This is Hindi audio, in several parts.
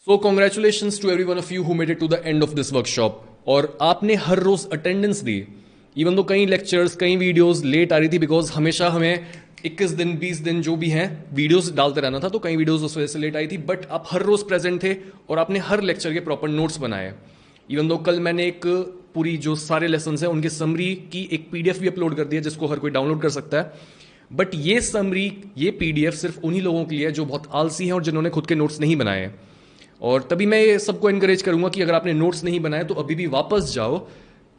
So congratulations to every one of you who made it to the end of this workshop. और आपने हर रोज अटेंडेंस दी, इवन दो कई लेक्चर्स कई वीडियोस लेट आ रही थी, बिकॉज हमेशा हमें 21 दिन 20 दिन जो भी हैं वीडियोस डालते रहना था, तो कई वीडियोस उस वजह से लेट आई थी। बट आप हर रोज प्रेजेंट थे और आपने हर लेक्चर के प्रॉपर नोट्स बनाए। इवन दो कल मैंने एक पूरी जो सारे लेसन है उनके समरी की एक पीडीएफ भी अपलोड कर दिया, जिसको हर कोई डाउनलोड कर सकता है। बट ये समरी, ये पीडीएफ सिर्फ उन्हीं लोगों के लिए है जो बहुत आलसी हैं और जिन्होंने खुद के नोट्स नहीं बनाए। और तभी मैं ये सबको एनकरेज करूंगा कि अगर आपने नोट्स नहीं बनाए तो अभी भी वापस जाओ,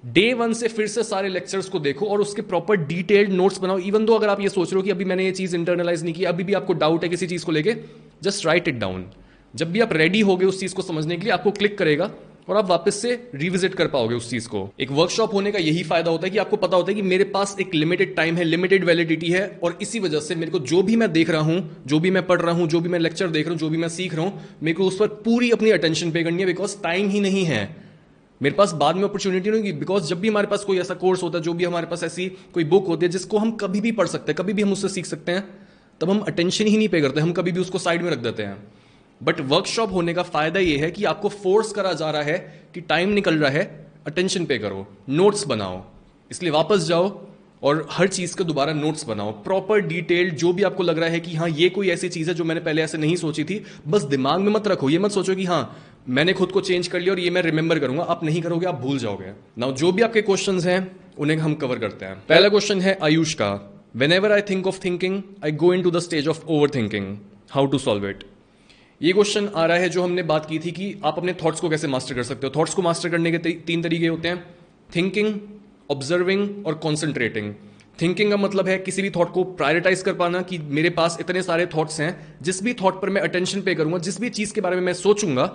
डे 1 से फिर से सारे लेक्चर्स को देखो और उसके प्रॉपर डिटेल्ड नोट्स बनाओ। इवन दो अगर आप ये सोच रहे हो कि अभी मैंने ये चीज इंटरनलाइज नहीं की, अभी भी आपको डाउट है किसी चीज को लेके, जस्ट राइट इट डाउन। जब भी आप रेडी होगे उस चीज को समझने के लिए, आपको क्लिक करेगा और आप वापस से रिविजिट कर पाओगे उस चीज को। एक वर्कशॉप होने का यही फायदा होता है कि आपको पता होता है कि मेरे पास एक लिमिटेड टाइम है, लिमिटेड वैलिडिटी है, और इसी वजह से मेरे को जो भी मैं देख रहा हूं, जो भी मैं पढ़ रहा हूं, जो भी मैं लेक्चर देख रहा हूं, जो भी मैं सीख रहा हूं, मेरे को उस पर पूरी अपनी अटेंशन पे करनी है, बिकॉज टाइम ही नहीं है मेरे पास। बाद में अपॉर्चुनिटी नहीं होगी, बिकॉज जब भी हमारे पास कोई ऐसा कोर्स होता है, जो भी हमारे पास ऐसी कोई बुक होती है जिसको हम कभी भी पढ़ सकते हैं, कभी भी हम उससे सीख सकते हैं, तब हम अटेंशन ही नहीं पे करते, हम कभी भी उसको साइड में रख देते हैं। बट वर्कशॉप होने का फायदा यह है कि आपको फोर्स करा जा रहा है कि टाइम निकल रहा है, अटेंशन पे करो, नोट्स बनाओ। इसलिए वापस जाओ और हर चीज का दोबारा नोट्स बनाओ, प्रॉपर डिटेल्ड। जो भी आपको लग रहा है कि हाँ ये कोई ऐसी चीज है जो मैंने पहले ऐसे नहीं सोची थी, बस दिमाग में मत रखो। ये मत सोचो कि हाँ मैंने खुद को चेंज कर लिया और ये मैं रिमेंबर करूंगा। आप नहीं करोगे, आप भूल जाओगे। नाउ जो भी आपके क्वेश्चंस हैं उन्हें हम कवर करते हैं। पहला क्वेश्चन है आयुष का, whenever I think of thinking I go into the stage of over thinking, how to solve it. ये क्वेश्चन आ रहा है जो हमने बात की थी कि आप अपने थॉट्स को कैसे मास्टर कर सकते हो। थॉट्स को मास्टर करने के 3 तरीके होते हैं, थिंकिंग, ऑब्जर्विंग और कॉन्सेंट्रेटिंग। थिंकिंग का मतलब है किसी भी थॉट को प्रायोरिटाइज कर पाना, कि मेरे पास इतने सारे थॉट्स हैं, जिस भी थॉट पर मैं अटेंशन पे करूंगा, जिस भी चीज के बारे में मैं सोचूंगा,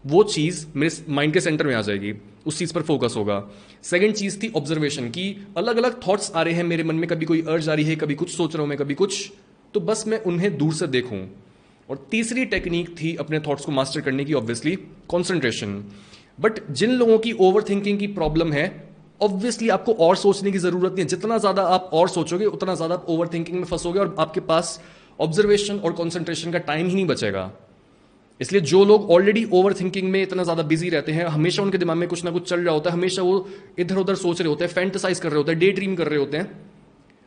वो चीज मेरे माइंड के सेंटर में आ जाएगी, उस चीज पर फोकस होगा। सेकंड चीज थी ऑब्जर्वेशन, की अलग अलग थॉट्स आ रहे हैं मेरे मन में, कभी कोई अर्ज आ रही है, कभी कुछ सोच रहा हूं मैं, कभी कुछ, तो बस मैं उन्हें दूर से देखूं। और तीसरी टेक्निक थी अपने थॉट्स को मास्टर करने की, ऑब्वियसली कंसंट्रेशन। बट जिन लोगों की ओवर थिंकिंग की प्रॉब्लम है, ऑब्वियसली आपको और सोचने की जरूरत नहीं है। जितना ज्यादा आप और सोचोगे उतना ज्यादा आप ओवर थिंकिंग में फंसोगे और आपके पास ऑब्जर्वेशन और कंसंट्रेशन का टाइम ही नहीं बचेगा। इसलिए जो लोग ऑलरेडी ओवर थिंकिंग में इतना ज्यादा बिजी रहते हैं, हमेशा उनके दिमाग में कुछ ना कुछ चल रहा होता है, हमेशा वो इधर उधर सोच रहे होते हैं, फैंटेसाइज कर रहे होते हैं, डे ड्रीम कर रहे होते हैं।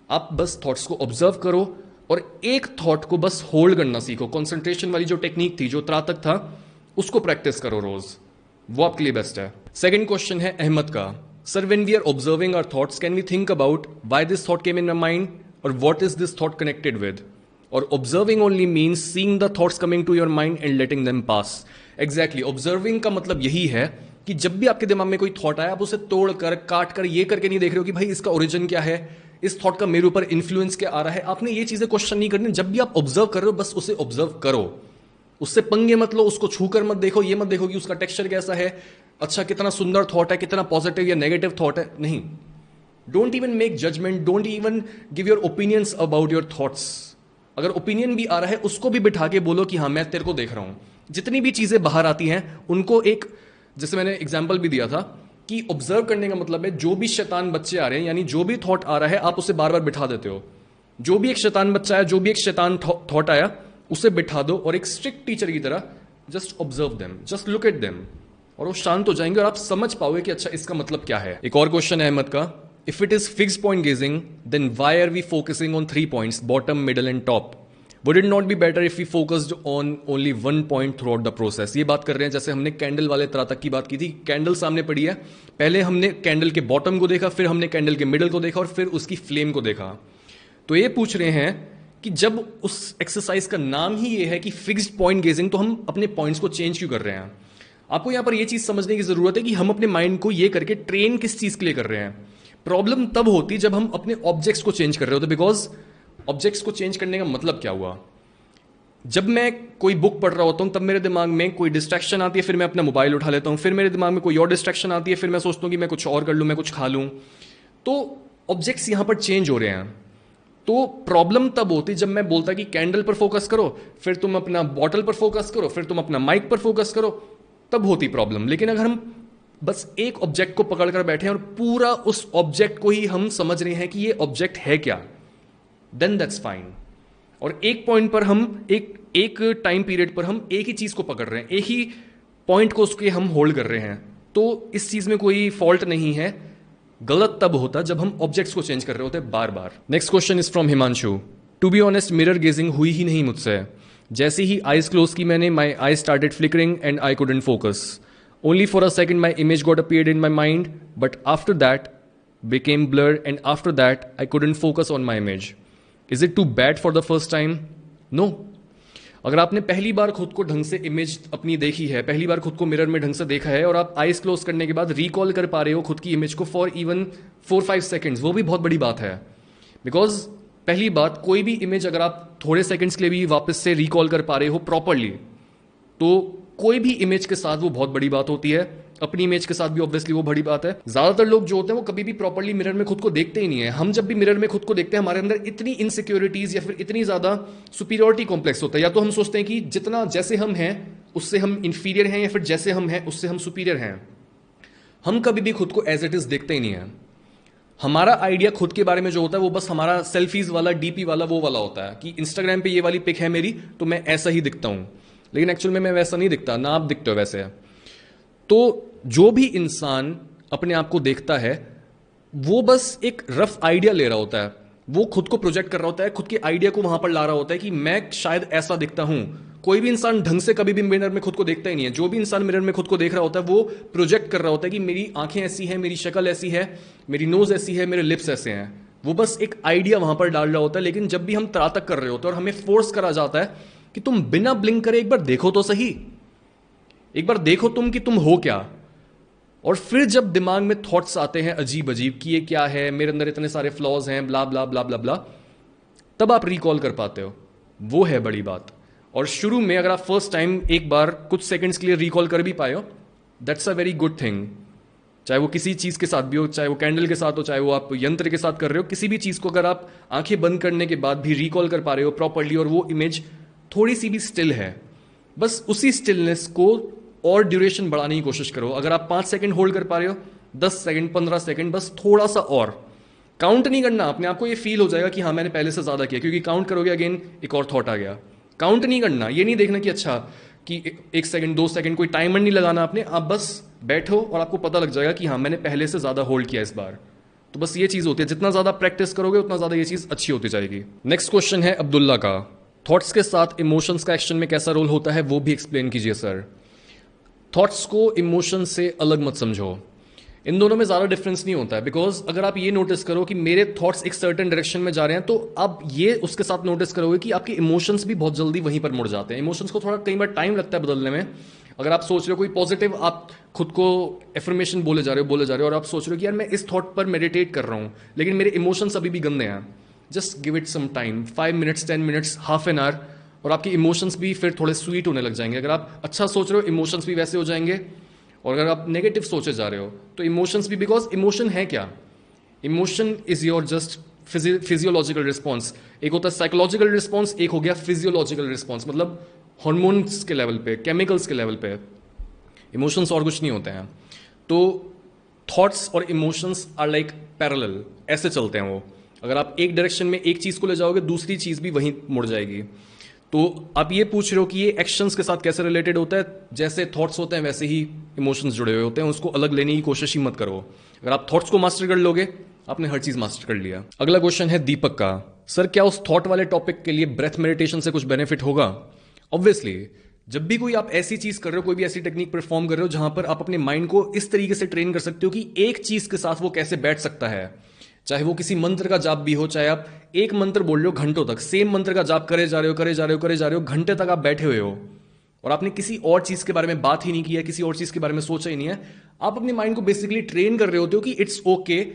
आप बस थॉट्स को ऑब्जर्व करो और एक थॉट को बस होल्ड करना सीखो। कंसंट्रेशन वाली जो टेक्निक थी, जो त्राटक था, उसको प्रैक्टिस करो रोज, वो आपके लिए बेस्ट है। सेकंड क्वेश्चन है अहमद का, sir when we are observing our thoughts can we think about why this thought came in my mind और what is this thought connected with. और observing only means seeing the thoughts coming to your mind and letting them pass. Exactly, observing का मतलब यही है कि जब भी आपके दिमाग में कोई थॉट आया, आप उसे तोड़कर काट कर ये करके नहीं देख रहे हो कि भाई इसका ओरिजिन क्या है, इस थॉट का मेरे ऊपर इन्फ्लुएंस क्या आ रहा है। आपने ये चीजें क्वेश्चन नहीं करनी। जब भी आप ऑब्जर्व कर रहे हो, बस उसे ऑब्जर्व करो, उससे पंगे मत लो, उसको छूकर मत देखो, ये मत देखो कि उसका टेक्सचर कैसा है, अच्छा कितना सुंदर थॉट है, कितना पॉजिटिव या नेगेटिव थॉट है। नहीं, don't even make judgement, don't even give your opinions about your thoughts. अगर ओपिनियन भी आ रहा है, उसको भी बिठा के बोलो कि हाँ मैं तेरे को देख रहा हूं। जितनी भी चीजें बाहर आती हैं उनको एक, जैसे मैंने एग्जाम्पल भी दिया था कि ऑब्जर्व करने का मतलब है जो भी शैतान बच्चे आ रहे हैं, यानी जो भी थॉट आ रहा है, आप उसे बार बार बिठा देते हो। जो भी एक शैतान बच्चा आया, जो भी एक शैतान थॉट आया, उसे बिठा दो और एक स्ट्रिक्ट टीचर की तरह just observe them, just look at them, और वो शांत हो जाएंगे और आप समझ पाओगे कि अच्छा इसका मतलब क्या है। एक और क्वेश्चन है अहमद का, if it is fixed point gazing then why are we focusing on 3 points, bottom, middle and top. Would it not be better if we focused on only 1 point throughout the process? ये बात कर रहे हैं जैसे हमने कैंडल वाले त्राटक की बात की थी। कैंडल सामने पड़ी है, पहले हमने कैंडल के बॉटम को देखा, फिर हमने कैंडल के मिडल को देखा और फिर उसकी फ्लेम को देखा। तो ये पूछ रहे हैं कि जब उस एक्सरसाइज का नाम ही ये है कि फिक्स्ड पॉइंट गेजिंग, तो हम अपने पॉइंट्स को चेंज क्यों कर रहे हैं। आपको यहां पर यह चीज समझने की जरूरत है कि हम अपने माइंड को ये करके ट्रेन किस चीज के लिए कर रहे हैं। प्रॉब्लम तब होती जब हम अपने ऑब्जेक्ट्स को चेंज कर रहे होते, बिकॉज ऑब्जेक्ट्स को चेंज करने का मतलब क्या हुआ, जब मैं कोई बुक पढ़ रहा होता हूं तब मेरे दिमाग में कोई डिस्ट्रैक्शन आती है, फिर मैं अपना मोबाइल उठा लेता हूं, फिर मेरे दिमाग में कोई और डिस्ट्रैक्शन आती है, फिर मैं सोचता हूं कि मैं कुछ और कर लूं, मैं कुछ खा लूं। तो ऑब्जेक्ट्स यहां पर चेंज हो रहे हैं। तो प्रॉब्लम तब होती जब मैं बोलता कि कैंडल पर फोकस करो, फिर तुम अपना बॉटल पर फोकस करो, फिर तुम अपना माइक पर फोकस करो, तब होती प्रॉब्लम। लेकिन अगर हम बस एक ऑब्जेक्ट को पकड़कर बैठे हैं और पूरा उस ऑब्जेक्ट को ही हम समझ रहे हैं कि ये ऑब्जेक्ट है क्या, देन दैट्स फाइन। और एक पॉइंट पर हम एक टाइम पीरियड पर हम एक ही चीज को पकड़ रहे हैं, एक ही पॉइंट को उसके हम होल्ड कर रहे हैं। तो इस चीज में कोई फॉल्ट नहीं है, गलत तब होता जब हम ऑब्जेक्ट्स को चेंज कर रहे होते बार बार। Next question is from Himanshu. To be honest mirror gazing हुई ही नहीं मुझसे। जैसे ही आईज क्लोज की मैंने, my eye started flickering and I couldn't focus. Only for a second my image got appeared in my mind, but after that became blurred and after that I couldn't focus on my image. Is it too bad for the first time? No. अगर आपने पहली बार खुद को ढंग से इमेज अपनी देखी है, पहली बार खुद को मिरर में ढंग से देखा है और आप आईज क्लोज करने के बाद रिकॉल कर पा रहे हो खुद की इमेज को फॉर इवन 4-5 सेकेंड्स, वो भी बहुत बड़ी बात है। बिकॉज पहली बात, कोई भी इमेज अगर आप थोड़े सेकेंड्स के लिए भी वापस से रिकॉल कर पा रहे हो प्रॉपरली, तो कोई भी इमेज के साथ वो बहुत बड़ी बात होती है। अपनी इमेज के साथ भी ऑब्वियसली वो बड़ी बात है। ज्यादातर लोग जो होते हैं वो कभी भी प्रॉपर्ली मिरर में खुद को देखते ही नहीं है। हम जब भी मिरर में खुद को देखते हैं हमारे अंदर इतनी इनसिक्योरिटीज या फिर इतनी ज्यादा सुपीरियरिटी कॉम्प्लेक्स होता है, या तो हम सोचते हैं कि जितना जैसे हम हैं उससे हम इंफीरियर हैं, या फिर जैसे हम हैं उससे हम सुपीरियर हैं। हम कभी भी खुद को एज इट इज देखते ही नहीं है। हमारा आइडिया खुद के बारे में जो होता है वो बस हमारा सेल्फीज वाला, डीपी वाला, वो वाला होता है कि इंस्टाग्राम पे ये वाली पिक है मेरी तो मैं ऐसा ही दिखता हूं। लेकिन एक्चुअल में मैं वैसा नहीं दिखता, ना आप दिखते हो वैसे। तो जो भी इंसान अपने आप को देखता है वो बस एक रफ आइडिया ले रहा होता है, वो खुद को प्रोजेक्ट कर रहा होता है, खुद के आइडिया को वहां पर ला रहा होता है कि मैं शायद ऐसा दिखता हूं। कोई भी इंसान ढंग से कभी भी मिरर में खुद को देखता ही नहीं है। जो भी इंसान मिरर में खुद को देख रहा होता है वो प्रोजेक्ट कर रहा होता है कि मेरी आंखें ऐसी हैं, मेरी शक्ल ऐसी है, मेरी नोज ऐसी है, मेरे लिप्स ऐसे हैं। वो बस एक आइडिया वहां पर डाल रहा होता है। लेकिन जब भी हम त्राटक कर रहे होते हैं और हमें फोर्स करा जाता है कि तुम बिना ब्लिंक करे एक बार देखो तो सही, एक बार देखो तुम कि तुम हो क्या, और फिर जब दिमाग में थॉट्स आते हैं अजीब अजीब कि ये क्या है, मेरे अंदर इतने सारे फ्लॉज हैं, ब्ला ब्ला ब्ला ब्ला ब्ला, तब आप रिकॉल कर पाते हो। वो है बड़ी बात। और शुरू में अगर आप फर्स्ट टाइम एक बार कुछ सेकंड्स के लिए रिकॉल कर भी पाए हो, that's a very good thing. चाहे वो किसी चीज के साथ भी हो, चाहे वो कैंडल के साथ हो, चाहे वो आप यंत्र के साथ कर रहे हो, किसी भी चीज को अगर आप आंखें बंद करने के बाद भी रिकॉल कर पा रहे हो प्रॉपरली और वो इमेज थोड़ी सी भी स्टिल है, बस उसी स्टिलनेस को और ड्यूरेशन बढ़ाने की कोशिश करो। अगर आप 5 सेकंड होल्ड कर पा रहे हो, 10 सेकंड, 15 सेकंड, बस थोड़ा सा और। काउंट नहीं करना, अपने आप को ये फील हो जाएगा कि हाँ मैंने पहले से ज्यादा किया, क्योंकि काउंट करोगे अगेन एक और थॉट आ गया। काउंट नहीं करना, ये नहीं देखना कि अच्छा कि 1 सेकंड 2 सेकंड, कोई टाइमर नहीं लगाना आपने। आप बस बैठो और आपको पता लग जाएगा कि हाँ मैंने पहले से ज्यादा होल्ड किया इस बार। तो बस ये चीज होती है, जितना ज्यादा प्रैक्टिस करोगे उतना ज्यादा ये चीज अच्छी होती जाएगी। नेक्स्ट क्वेश्चन है अब्दुल्ला का। थॉट्स के साथ इमोशंस का एक्शन में कैसा रोल होता है वो भी एक्सप्लेन कीजिए सर। थॉट्स को इमोशन से अलग मत समझो, इन दोनों में ज़्यादा डिफरेंस नहीं होता है। बिकॉज अगर आप ये नोटिस करो कि मेरे थॉट्स एक सर्टेन डायरेक्शन में जा रहे हैं, तो आप ये उसके साथ नोटिस करोगे कि आपके इमोशंस भी बहुत जल्दी वहीं पर मुड़ जाते हैं। इमोशंस को थोड़ा कई बार टाइम लगता है बदलने में। अगर आप सोच रहे हो कोई पॉजिटिव, आप खुद को एफर्मेशन बोले जा रहे हो और आप सोच रहे हो कि यार मैं इस थॉट पर मेडिटेट कर रहा हूँ, लेकिन मेरे इमोशंस अभी भी गंदे हैं, just give it some time, 5 minutes, 10 minutes, half an hour, और आपके इमोशंस भी फिर थोड़े स्वीट होने लग जाएंगे। अगर आप अच्छा सोच रहे हो इमोशंस भी वैसे हो जाएंगे, और अगर आप नेगेटिव सोचे जा रहे हो तो इमोशंस भी। बिकॉज इमोशन है क्या? Emotion is your just physiological response. एक होता है साइकोलॉजिकल रिस्पॉन्स, एक हो गया फिजियोलॉजिकल रिस्पॉन्स, मतलब हॉर्मोन्स के लेवल पे, केमिकल्स के लेवल पे। इमोशंस और कुछ नहीं होते हैं। तो थॉट्स और इमोशंस आर लाइक पैरेलल, ऐसे चलते हैं वो। अगर आप एक डायरेक्शन में एक चीज को ले जाओगे, दूसरी चीज भी वहीं मुड़ जाएगी। तो आप ये पूछ रहे हो कि ये एक्शंस के साथ कैसे रिलेटेड होता है? जैसे थॉट्स होते हैं वैसे ही इमोशंस जुड़े हुए होते हैं, उसको अलग लेने की कोशिश ही मत करो। अगर आप थॉट्स को मास्टर कर लोगे, आपने हर चीज मास्टर कर लिया। अगला क्वेश्चन है दीपक का। सर क्या उस थॉट वाले टॉपिक के लिए ब्रेथ मेडिटेशन से कुछ बेनिफिट होगा? ऑब्वियसली, जब भी कोई आप ऐसी चीज कर रहे हो, कोई भी ऐसी टेक्निक परफॉर्म कर रहे हो जहां पर आप अपने माइंड को इस तरीके से ट्रेन कर सकते हो कि एक चीज के साथ वो कैसे बैठ सकता है, चाहे वो किसी मंत्र का जाप भी हो, चाहे आप एक मंत्र बोल रहे हो घंटों तक, सेम मंत्र का जाप करे जा रहे हो, घंटे तक आप बैठे हुए हो और आपने किसी और चीज के बारे में बात ही नहीं किया, किसी और चीज के बारे में सोचा ही नहीं है। आप अपने माइंड को बेसिकली ट्रेन कर रहे होते हो कि इट्स ओके,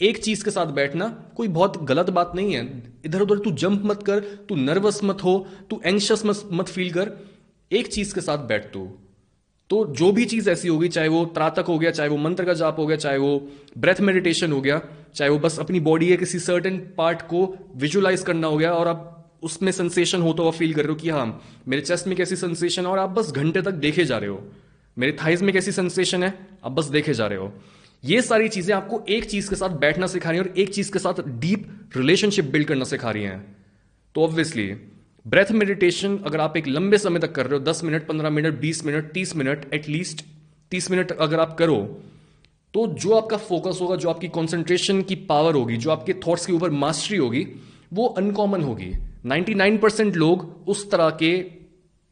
एक चीज के साथ बैठना कोई बहुत गलत बात नहीं है। इधर उधर तू जंप मत कर, तू नर्वस मत हो, तू एंग्शियस मत फील कर, एक चीज के साथ बैठ तू। तो जो भी चीज ऐसी होगी, चाहे वो त्राटक हो गया, चाहे वो मंत्र का जाप हो गया, चाहे वो ब्रेथ मेडिटेशन हो गया, चाहे वो बस अपनी बॉडी के किसी सर्टेन पार्ट को विजुअलाइज करना हो गया और आप उसमें सेंसेशन होता हुआ फील कर रहे हो कि हाँ मेरे चेस्ट में कैसी सेंसेशन है, और आप बस घंटे तक देखे जा रहे हो। मेरे थाइज में कैसी सेंसेशन है, आप बस देखे जा रहे हो। ये सारी चीजें आपको एक चीज के साथ बैठना सिखा रही हैं और एक चीज के साथ डीप रिलेशनशिप बिल्ड करना सिखा रही हैं। तो ऑब्वियसली ब्रेथ मेडिटेशन अगर आप एक लंबे समय तक कर रहे हो, 10 minute, 15 minute, 20 minute, 30 minute, at least 30 minute अगर आप करो, तो जो आपका फोकस होगा, जो आपकी कंसंट्रेशन की पावर होगी, जो आपके थॉट्स के ऊपर मास्टरी होगी, वो अनकॉमन होगी। 99% लोग उस तरह के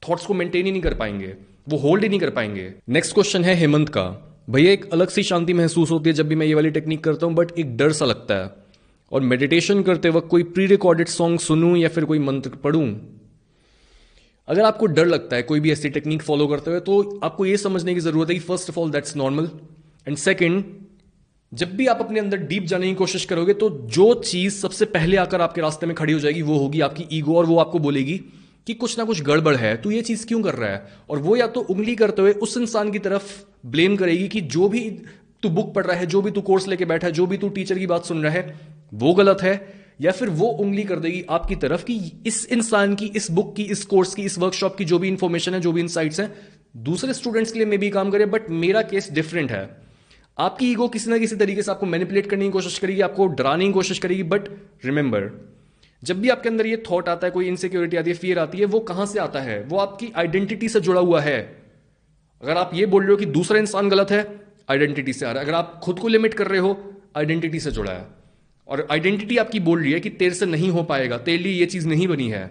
थॉट्स को मेंटेन ही नहीं कर पाएंगे, वो होल्ड ही नहीं कर पाएंगे। नेक्स्ट क्वेश्चन है हेमंत का। भैया एक अलग सी शांति महसूस होती है जब भी मैं ये वाली टेक्निक करता हूं, बट एक डर सा लगता है, और मेडिटेशन करते वक्त कोई प्री रिकॉर्डेड सॉन्ग सुनूं या फिर कोई मंत्र पढ़ूं। अगर आपको डर लगता है कोई भी ऐसी टेक्निक फॉलो करते हुए, तो आपको यह समझने की जरूरत है कि first of all that's normal, and second, जब भी आप अपने अंदर डीप जाने की कोशिश करोगे तो जो चीज सबसे पहले आकर आपके रास्ते में खड़ी हो जाएगी वो होगी आपकी ईगो, और वो आपको बोलेगी कि कुछ ना कुछ गड़बड़ है, तू ये चीज क्यों कर रहा है। और वो या तो उंगली करते हुए उस इंसान की तरफ ब्लेम करेगी कि जो भी तू बुक पढ़ रहा है, जो भी तू कोर्स लेके बैठा है, जो भी तू टीचर की बात सुन रहा है, वो गलत है। या फिर वो उंगली कर देगी आपकी तरफ कि इस इंसान की, इस बुक की, इस कोर्स की, इस वर्कशॉप की जो भी इंफॉर्मेशन है, जो भी इनसाइट्स हैं, दूसरे स्टूडेंट्स के लिए मे भी काम करे, बट मेरा केस डिफरेंट है। आपकी ईगो किसी ना किसी तरीके से आपको मैनिपुलेट करने की कोशिश करेगी, आपको डराने की कोशिश करेगी। बट रिमेंबर, जब भी आपके अंदर ये थॉट आता है, कोई इनसिक्योरिटी आती है, फियर आती है, वो कहां से आता है? वो आपकी आइडेंटिटी से जुड़ा हुआ है। अगर आप ये बोल रहे हो कि दूसरा इंसान गलत है, आइडेंटिटी से आ रहा है। अगर आप खुद को लिमिट कर रहे हो, आइडेंटिटी से जुड़ा है। और आइडेंटिटी आपकी बोल रही है कि तेरे से नहीं हो पाएगा, तेरे लिए ये चीज नहीं बनी है,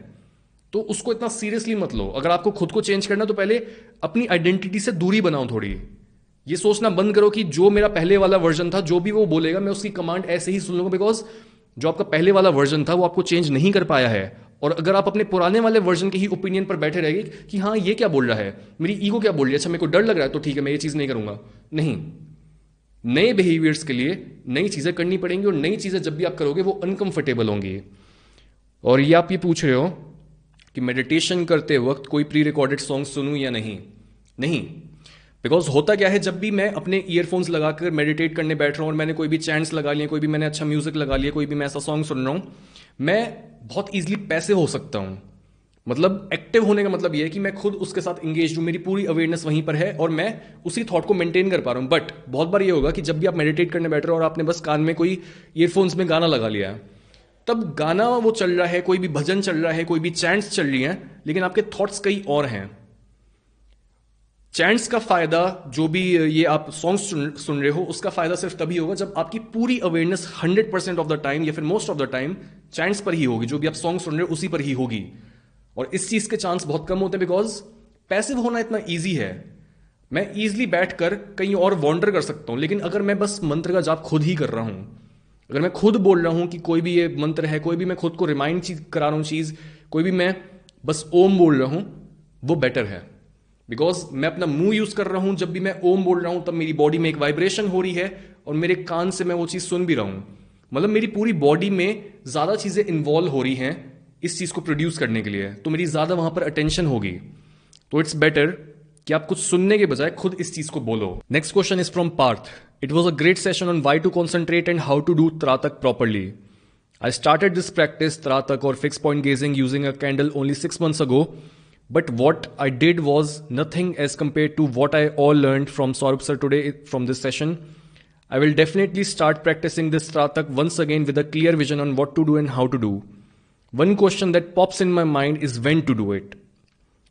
तो उसको इतना सीरियसली मत लो। अगर आपको खुद को चेंज करना, तो पहले अपनी आइडेंटिटी से दूरी बनाओ थोड़ी। ये सोचना बंद करो कि जो मेरा पहले वाला वर्जन था, जो भी वो बोलेगा मैं उसकी कमांड ऐसे ही सुन लूंगा, बिकॉज जो आपका पहले वाला वर्जन था वो आपको चेंज नहीं कर पाया है। और अगर आप अपने पुराने वाले वर्जन के ही ओपिनियन पर बैठे रहेंगे कि हाँ ये क्या बोल रहा है, मेरी ईगो क्या बोल रही है, अच्छा मेरे को डर लग रहा है तो ठीक है मैं ये चीज नहीं करूंगा, नहीं। नए बिहेवियर्स के लिए नई चीजें करनी पड़ेंगी, और नई चीजें जब भी आप करोगे वो अनकंफर्टेबल होंगी। और ये आप ये पूछ रहे हो कि मेडिटेशन करते वक्त कोई प्री रिकॉर्डेड सॉन्ग सुनूं या नहीं? नहीं, बिकॉज होता क्या है, जब भी मैं अपने ईयरफोन्स लगाकर मेडिटेट करने बैठ रहा हूं और मैंने कोई भी चैंट्स लगा लिए, कोई भी मैंने अच्छा म्यूजिक लगा लिया, कोई भी मैं ऐसा सॉन्ग सुन रहा हूं, मैं बहुत ईजिली पैसिव हो सकता हूं। मतलब एक्टिव होने का मतलब यह है कि मैं खुद उसके साथ इंगेज हूं, मेरी पूरी अवेयरनेस वहीं पर है और मैं उसी थॉट को मेंटेन कर पा रहा हूं। बट बहुत बार ये होगा कि जब भी आप मेडिटेट करने बैठ रहे हो और आपने बस कान में कोई ईयरफोन्स में गाना लगा लिया है, तब गाना वो चल रहा है, कोई भी भजन चल रहा है, कोई भी चैंट्स चल रही हैं, लेकिन आपके थॉट्स कई और हैं। चैंट्स का फायदा, जो भी ये आप सॉन्ग सुन रहे हो, उसका फायदा सिर्फ तभी होगा जब आपकी पूरी अवेयरनेस 100% ऑफ द टाइम या फिर most of the time chants पर ही होगी, जो भी आप सॉन्ग सुन रहे हो उसी पर ही होगी। और इस चीज के चांस बहुत कम होते हैं, बिकॉज पैसिव होना इतना ईजी है। मैं ईजिली बैठकर कहीं और वॉन्डर कर सकता हूं, लेकिन अगर मैं बस मंत्र का जाप खुद ही कर रहा हूं, अगर मैं खुद बोल रहा हूं कि कोई भी ये मंत्र है, कोई भी मैं खुद को रिमाइंड करा रहा हूं चीज, कोई भी मैं बस ओम बोल रहा हूं, वो बेटर है। बिकॉज मैं अपना मुंह यूज कर रहा हूं, जब भी मैं ओम बोल रहा हूं तब मेरी बॉडी में एक वाइब्रेशन हो रही है और मेरे कान से मैं वो चीज सुन भी रहा हूं। मतलब मेरी पूरी बॉडी में ज्यादा चीजें इन्वॉल्व हो रही हैं इस चीज को प्रोड्यूस करने के लिए, तो मेरी ज्यादा वहां पर अटेंशन होगी। तो इट्स बेटर कि आप कुछ सुनने के बजाय खुद इस चीज को बोलो। Next question is from Parth. It was a great session on why to concentrate and how to do tratak properly. I started this practice, Tratak or fixed point gazing, using a candle only 6 months ago. But what I did was nothing as compared to what I all learned from Saurabh sir today from this session. I will definitely start practicing this Tratak once again with a clear vision on what to do and how to do. One question that pops in my mind is when to do it.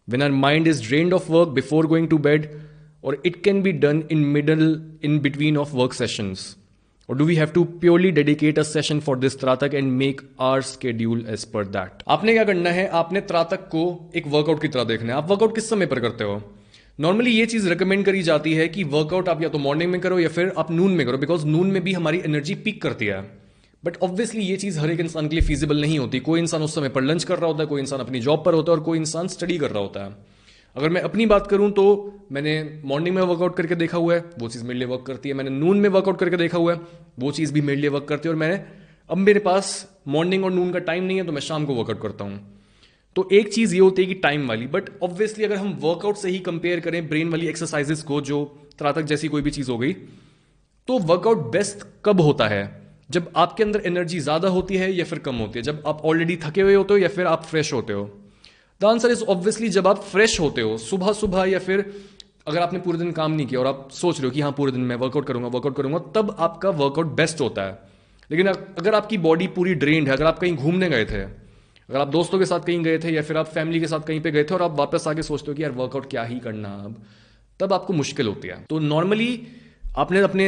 When our mind is drained of work before going to bed, or it can be done in between of work sessions. Or do we have to purely dedicate a session for this त्रातक and make our schedule as per that? आपने क्या करना है, आपने त्रातक को एक वर्कआउट की तरह देखना है। आप वर्कआउट किस समय पर करते हो? नॉर्मली ये चीज रिकमेंड करी जाती है कि वर्कआउट आप या तो मॉर्निंग में करो या फिर आप नून में करो, बिकॉज नून में भी हमारी एनर्जी पीक करती है। बट ऑब्वियसली ये चीज हर एक इंसान के लिए फीजिबल नहीं होती। कोई इंसान उस समय पर लंच कर रहा होता है, कोई इंसान अपनी जॉब पर होता है और कोई इंसान स्टडी कर रहा होता है। अगर मैं अपनी बात करूं तो मैंने मॉर्निंग में वर्कआउट करके देखा हुआ है, वो चीज़ मेरे लिए वर्क करती है। मैंने नून में वर्कआउट करके देखा हुआ है, वो चीज़ भी मेरे लिए वर्क करती है। और मैंने अब मेरे पास मॉर्निंग और नून का टाइम नहीं है तो मैं शाम को वर्कआउट करता हूं। तो एक चीज़ ये होती है कि टाइम वाली। बट ऑब्वियसली अगर हम वर्कआउट से ही कंपेयर करें ब्रेन वाली एक्सरसाइजेस को, जो त्रातक जैसी कोई भी चीज़ हो गई, तो वर्कआउट बेस्ट कब होता है? जब आपके अंदर एनर्जी ज़्यादा होती है या फिर कम होती है? जब आप ऑलरेडी थके हुए होते हो या फिर आप फ्रेश होते हो? द आंसर इज ऑब्वियसली जब आप फ्रेश होते हो, सुबह सुबह, या फिर अगर आपने पूरे दिन काम नहीं किया और आप सोच रहे हो कि हाँ पूरे दिन मैं वर्कआउट करूंगा, तब आपका वर्कआउट बेस्ट होता है। लेकिन अगर आपकी बॉडी पूरी ड्रेन्ड है, अगर आप कहीं घूमने गए थे, अगर आप दोस्तों के साथ कहीं गए थे या फिर आप फैमिली के साथ कहीं पे गए थे और आप वापस आके सोचते हो कि यार वर्कआउट क्या ही करना अब, तब आपको मुश्किल होती है। तो नॉर्मली आपने अपने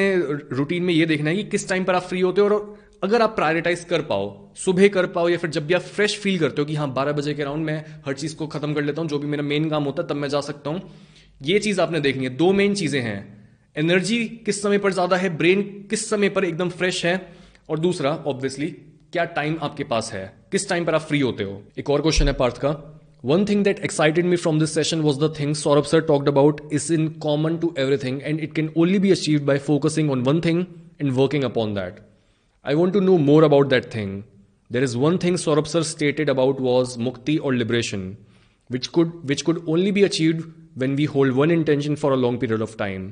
रूटीन में ये देखना है कि किस टाइम पर आप फ्री होते हो, और अगर आप प्रायोरिटाइज कर पाओ, सुबह कर पाओ या फिर जब भी आप फ्रेश फील करते हो कि हाँ 12 बजे के अराउंड मैं हर चीज़ को खत्म कर लेता हूँ, जो भी मेरा मेन काम होता है तब मैं जा सकता हूँ, ये चीज़ आपने देखनी है। दो मेन चीज़ें हैं, एनर्जी किस समय पर ज़्यादा है, ब्रेन किस समय पर एकदम फ्रेश है, और दूसरा ऑब्वियसली क्या टाइम आपके पास है, किस टाइम पर आप फ्री होते हो। एक और क्वेश्चन है पार्थ का, one thing that excited me from this session was the thing Saurabh sir talked about is in common to everything and it can only be achieved by focusing on one thing and working upon that. I want to know more about that thing. There is one thing Saurabh sir stated about was mukti or liberation, which could only be achieved when we hold one intention for a long period of time.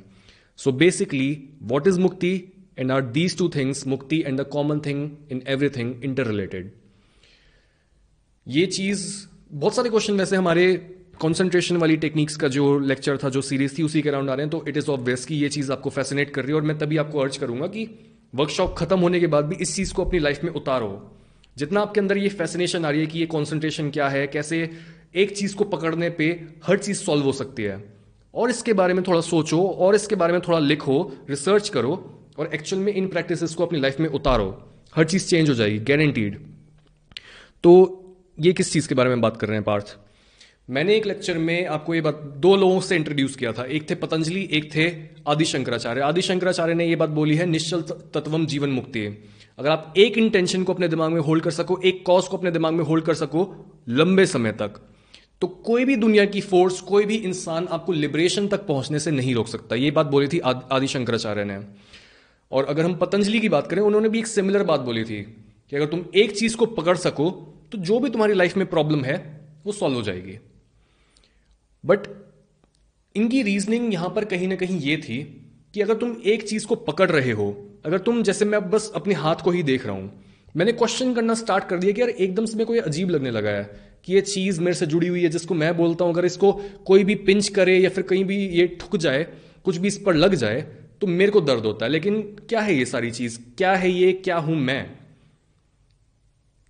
So basically, what is mukti, and are these two things, mukti and the common thing in everything, interrelated? ये चीज़ बहुत सारे क्वेश्चन वैसे हमारे कॉन्सेंट्रेशन वाली टेक्निक्स का जो लेक्चर था, जो सीरीज थी, उसी के अराउंड आ रहे हैं, तो इट इज़ ऑब्वियस कि ये चीज़ आपको फैसिनेट कर रही है, और मैं तभी आपको अर्ज करूंगा कि वर्कशॉप खत्म होने के बाद भी इस चीज़ को अपनी लाइफ में उतारो। जितना आपके अंदर ये फैसिनेशन आ रही है कि ये कॉन्सेंट्रेशन क्या है, कैसे एक चीज़ को पकड़ने पे हर चीज़ सॉल्व हो सकती है, और इसके बारे में थोड़ा सोचो, और इसके बारे में थोड़ा लिखो, रिसर्च करो, और एक्चुअल में इन प्रैक्टिसेस को अपनी लाइफ में उतारो, हर चीज़ चेंज हो जाएगी, गारंटीड। तो ये किस चीज़ के बारे में बात कर रहे हैं पार्थ? मैंने एक लेक्चर में आपको ये बात दो लोगों से इंट्रोड्यूस किया था, एक थे पतंजलि, एक थे आदि शंकराचार्य। आदि शंकराचार्य ने ये बात बोली है, निश्चल तत्वम जीवन मुक्ति। अगर आप एक इंटेंशन को अपने दिमाग में होल्ड कर सको, एक कॉज को अपने दिमाग में होल्ड कर सको लंबे समय तक, तो कोई भी दुनिया की फोर्स, कोई भी इंसान आपको लिबरेशन तक पहुंचने से नहीं रोक सकता। ये बात बोली थी आदि शंकराचार्य ने। और अगर हम पतंजलि की बात करें, उन्होंने भी एक सिमिलर बात बोली थी कि अगर तुम एक चीज को पकड़ सको तो जो भी तुम्हारी लाइफ में प्रॉब्लम है वो सॉल्व हो जाएगी। बट इनकी रीजनिंग यहां पर कहीं ना कहीं ये थी कि अगर तुम एक चीज को पकड़ रहे हो, अगर तुम, जैसे मैं अब बस अपने हाथ को ही देख रहा हूं, मैंने क्वेश्चन करना स्टार्ट कर दिया कि यार एकदम से मेरे को ये अजीब लगने लगा है कि ये चीज मेरे से जुड़ी हुई है जिसको मैं बोलता हूं, अगर इसको कोई भी पिंच करे या फिर कहीं भी ये ठुक जाए, कुछ भी इस पर लग जाए, तो मेरे को दर्द होता है। लेकिन क्या है ये सारी चीज, क्या है ये, क्या हूं मैं,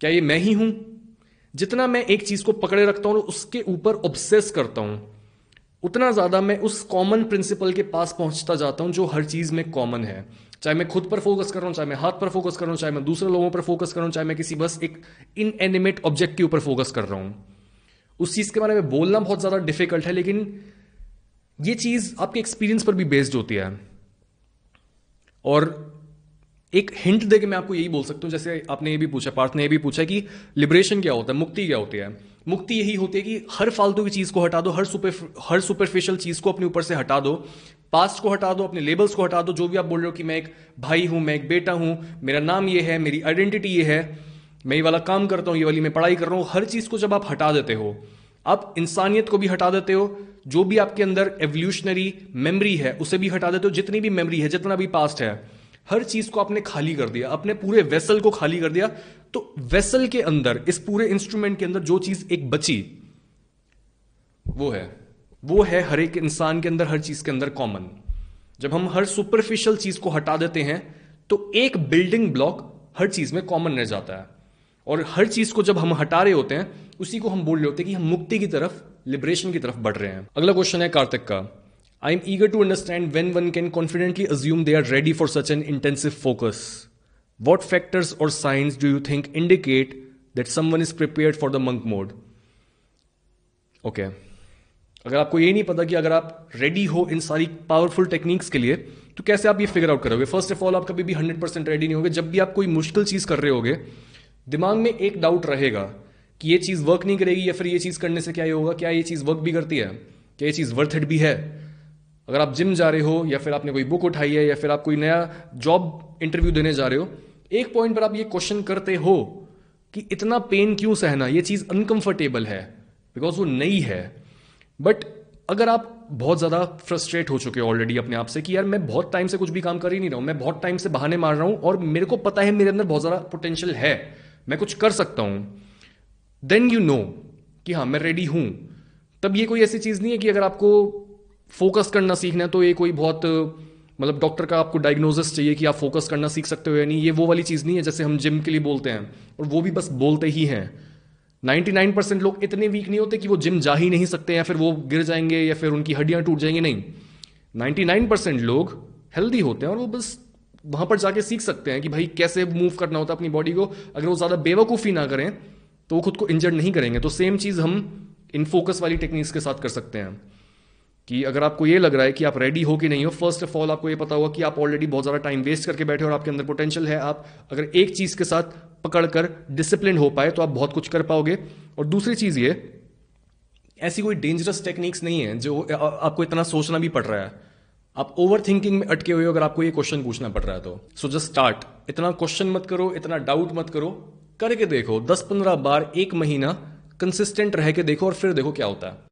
क्या ये मैं ही हूं? जितना मैं एक चीज को पकड़े रखता हूं और उसके ऊपर ऑब्सेस करता हूं, उतना ज्यादा मैं उस कॉमन प्रिंसिपल के पास पहुंचता जाता हूं जो हर चीज में कॉमन है। चाहे मैं खुद पर फोकस कर रहा हूं, चाहे मैं हाथ पर फोकस कर रहा हूं, चाहे मैं दूसरे लोगों पर फोकस कर रहा हूं, चाहे मैं किसी बस एक इनएनिमेट ऑब्जेक्ट के ऊपर फोकस कर रहा हूं, उस चीज के बारे में बोलना बहुत ज्यादा डिफिकल्ट है, लेकिन ये चीज आपके एक्सपीरियंस पर भी बेस्ड होती है। और एक हिंट देके मैं आपको यही बोल सकता हूं, जैसे आपने ये भी पूछा, पार्थ ने ये भी पूछा कि लिबरेशन क्या होता है, मुक्ति क्या होती है। मुक्ति यही होती है कि हर फालतू की चीज को हटा दो, हर सुपरफिशियल चीज को अपने ऊपर से हटा दो, पास्ट को हटा दो, अपने लेबल्स को हटा दो, जो भी आप बोल रहे हो कि मैं एक भाई हूं, मैं एक बेटा हूं, मेरा नाम ये है, मेरी आइडेंटिटी ये है, मैं ये वाला काम करता हूं, ये वाली मैं पढ़ाई कर रहा हूं, हर चीज को जब आप हटा देते हो, आप इंसानियत को भी हटा देते हो, जो भी आपके अंदर एवोल्यूशनरी मेमोरी है उसे भी हटा देते हो, जितनी भी मेमोरी है, जितना भी पास्ट है, हर चीज को आपने खाली कर दिया, अपने पूरे वेसल को खाली कर दिया, तो वेसल के अंदर, इस पूरे इंस्ट्रूमेंट के अंदर जो चीज एक बची, वो है हर एक इंसान के अंदर, हर चीज के अंदर कॉमन। जब हम हर सुपरफिशियल चीज को हटा देते हैं तो एक बिल्डिंग ब्लॉक हर चीज में कॉमन रह जाता है, और हर चीज को जब हम हटा रहे होते हैं, उसी को हम बोल रहे होते हैं कि हम मुक्ति की तरफ, लिबरेशन की तरफ बढ़ रहे हैं। अगला क्वेश्चन है कार्तिक का, I am eager to understand when one can confidently assume they are ready for such an intensive focus. What factors or signs do you think indicate that someone is prepared for the monk mode? Okay. अगर आपको ये नहीं पता कि अगर आप रेडी हो इन सारी पावरफुल टेक्निक्स के लिए, तो कैसे आप ये फिगर आउट करोगे? फर्स्ट ऑफ ऑल, आप कभी भी 100% रेडी नहीं होगे। जब भी आप कोई मुश्किल चीज कर रहे होगे, दिमाग में एक डाउट रहेगा कि ये चीज वर्क नहीं करेगी, या फिर ये चीज करने से क्या ये होगा, क्या ये चीज वर्क भी करती है, क्या ये चीज वर्थ इट भी है। अगर आप जिम जा रहे हो, या फिर आपने कोई बुक उठाई है, या फिर आप कोई नया जॉब इंटरव्यू देने जा रहे हो, एक पॉइंट पर आप ये क्वेश्चन करते हो कि इतना पेन क्यों सहना, ये चीज अनकंफर्टेबल है, बिकॉज वो नई है। बट अगर आप बहुत ज्यादा फ्रस्ट्रेट हो चुके हो ऑलरेडी अपने आप से कि यार मैं बहुत टाइम से कुछ भी काम कर ही नहीं रहा हूं, मैं बहुत टाइम से बहाने मार रहा हूं, और मेरे को पता है मेरे अंदर बहुत ज्यादा पोटेंशियल है, मैं कुछ कर सकता हूं, देन यू नो कि हाँ मैं रेडी हूं। तब ये कोई ऐसी चीज नहीं है कि अगर आपको फोकस करना सीखना है तो ये कोई बहुत, मतलब डॉक्टर का आपको डायग्नोसिस चाहिए कि आप फोकस करना सीख सकते हो या नहीं, ये वो वाली चीज़ नहीं है जैसे हम जिम के लिए बोलते हैं, और वो भी बस बोलते ही हैं। 99% लोग इतने वीक नहीं होते कि वो जिम जा ही नहीं सकते या फिर वो गिर जाएंगे या फिर उनकी हड्डियां टूट जाएंगी, नहीं। 99% लोग हेल्दी होते हैं और वो बस वहां पर जाके सीख सकते हैं कि भाई कैसे मूव करना होता है अपनी बॉडी को। अगर वो ज्यादा बेवकूफ़ी ना करें तो वो खुद को इंजर्ड नहीं करेंगे। तो सेम चीज़ हम इन फोकस वाली टेक्निक्स के साथ कर सकते हैं कि अगर आपको ये लग रहा है कि आप रेडी हो कि नहीं हो, फर्स्ट ऑफ ऑल आपको ये पता होगा कि आप ऑलरेडी बहुत ज़्यादा टाइम वेस्ट करके बैठे हो और आपके अंदर पोटेंशियल है। आप अगर एक चीज़ के साथ पकड़कर डिसिप्लिन हो पाए तो आप बहुत कुछ कर पाओगे। और दूसरी चीज़ ये, ऐसी कोई डेंजरस टेक्निक्स नहीं है जो आपको इतना सोचना भी पड़ रहा है। आप ओवर थिंकिंग में अटके हुए हो अगर आपको ये क्वेश्चन पूछना पड़ रहा है तो। So just start. इतना क्वेश्चन मत करो, इतना डाउट मत करो, करके देखो 10-15 बार, 1 महीना कंसिस्टेंट रह के देखो और फिर देखो क्या होता है।